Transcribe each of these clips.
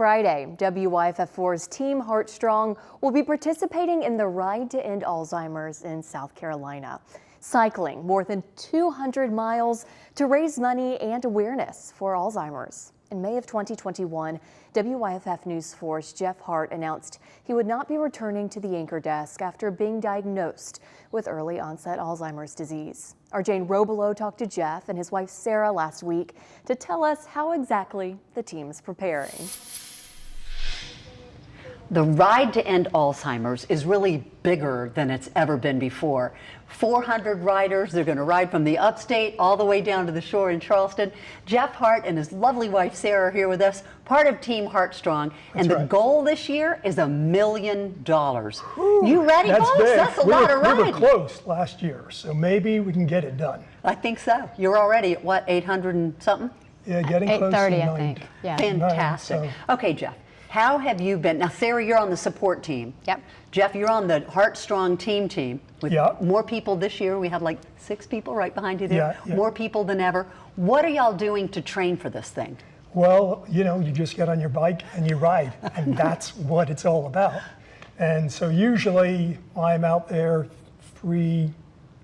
Friday, WYFF4's Team Heartstrong will be participating in the Ride to End Alzheimer's in South Carolina, cycling more than 200 miles to raise money and awareness for Alzheimer's. In May of 2021, WYFF News 4's Jeff Hart announced he would not be returning to the anchor desk after being diagnosed with early onset Alzheimer's disease. Our Jane Robelo talked to Jeff and his wife Sarah last week to tell us how exactly the team is preparing. The Ride to End Alzheimer's is really bigger than it's ever been before. 400 riders, they're going to ride from the upstate all the way down to the shore in Charleston. Jeff Hart and his lovely wife Sarah are here with us, part of Team Heartstrong. And the goal this year is $1 million. You ready, folks? That's a lot of riding. We were close last year, so maybe we can get it done. I think so. You're already at what, 800 and something? Yeah, getting close to 830, 90. I think. Yeah. Fantastic. So. Okay, Jeff. How have you been? Now, Sarah, you're on the support team. Yep. Jeff, you're on the Heartstrong team with Yeah. more people this year. We have like 6 people right behind you there. Yeah. More people than ever. What are y'all doing to train for this thing? Well, you know, you just get on your bike and you ride, and that's what it's all about. And so usually I'm out there 3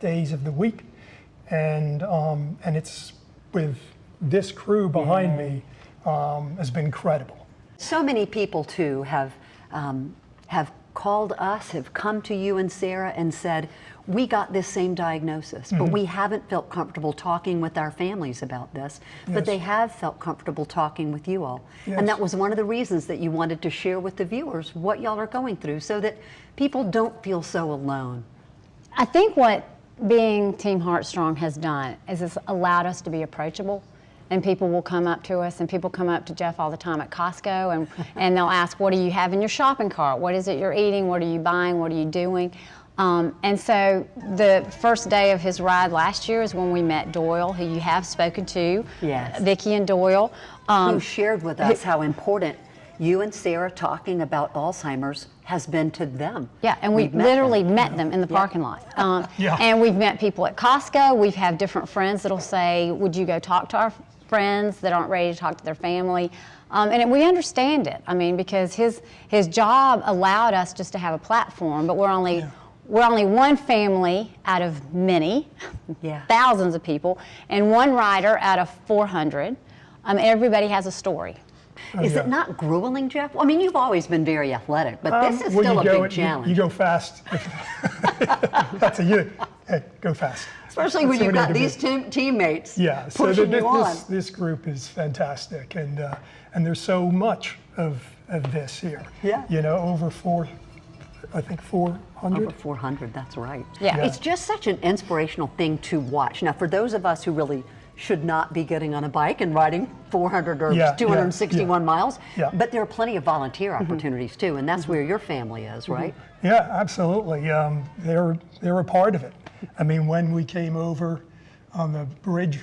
days of the week, and it's with this crew behind me has been incredible. So many people too have called us, have come to you and Sarah and said, we got this same diagnosis, but we haven't felt comfortable talking with our families about this, but they have felt comfortable talking with you all. And that was one of the reasons that you wanted to share with the viewers what y'all are going through so that people don't feel so alone. I think what being Team Heartstrong has done is it's allowed us to be approachable. And people will come up to us, and people come up to Jeff all the time at Costco, and they'll ask, what do you have in your shopping cart? What is it you're eating? What are you buying? What are you doing? And so the first day of his ride last year is when we met Doyle, who you have spoken to, Vicki and Doyle. Who shared with us how important you and Sarah talking about Alzheimer's has been to them. Yeah, and we literally met them in the parking lot. And we've met people at Costco. We've had different friends that'll say, would you go talk to our friends that aren't ready to talk to their family? We understand it. I mean, because his job allowed us just to have a platform, but we're only one family out of many, thousands of people, and one rider out of 400. Everybody has a story. Is it not grueling, Jeff? I mean, you've always been very athletic, but this is still a big challenge. You go fast. That's hey, go fast. Especially when you've got these teammates pushing you on. This group is fantastic, and there's so much of this here. Yeah. You know, over 400. Over 400, that's right. Yeah. It's just such an inspirational thing to watch. Now, for those of us who really should not be getting on a bike and riding 400 or 261 miles, but there are plenty of volunteer opportunities too, and that's where your family is, right? Yeah, absolutely. They're a part of it. I mean, when we came over on the bridge,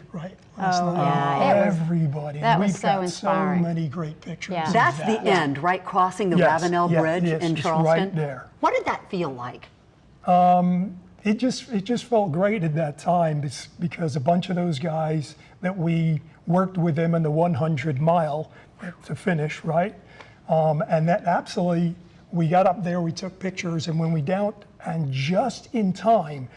last night, everybody. That was we've so got inspiring. So many great pictures. Yeah. That's the end, right? Crossing the Ravenel Bridge in Charleston. Right there. What did that feel like? It just felt great at that time because a bunch of those guys that we worked with them in the 100-mile to finish, right? And that absolutely, we got up there, we took pictures, and when we downed, and just in time,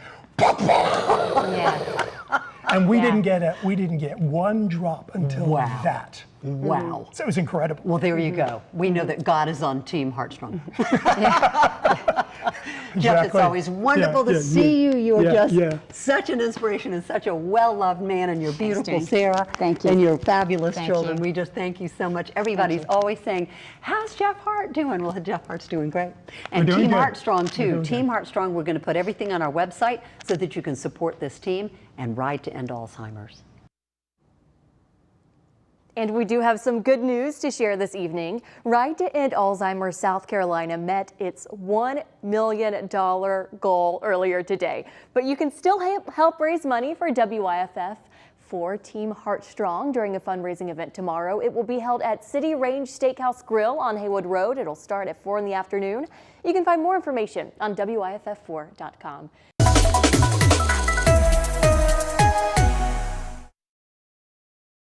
and we didn't get one drop until that. Wow. So it was incredible. Well, there you go. We know that God is on Team Heartstrong. Jeff, it's always wonderful to see you. You are just such an inspiration and such a well-loved man, and your beautiful Sarah. Thank you. And your fabulous children. We just thank you so much. Everybody's always saying, how's Jeff Hart doing? Well, Jeff Hart's doing great. And Team Heartstrong too. Team Heartstrong, we're going to put everything on our website so that you can support this team and Ride to End Alzheimer's. And we do have some good news to share this evening. Ride to End Alzheimer's South Carolina met its $1 million goal earlier today. But you can still help raise money for WYFF for Team Heartstrong during a fundraising event tomorrow. It will be held at City Range Steakhouse Grill on Haywood Road. It'll start at 4 in the afternoon. You can find more information on WYFF4.com.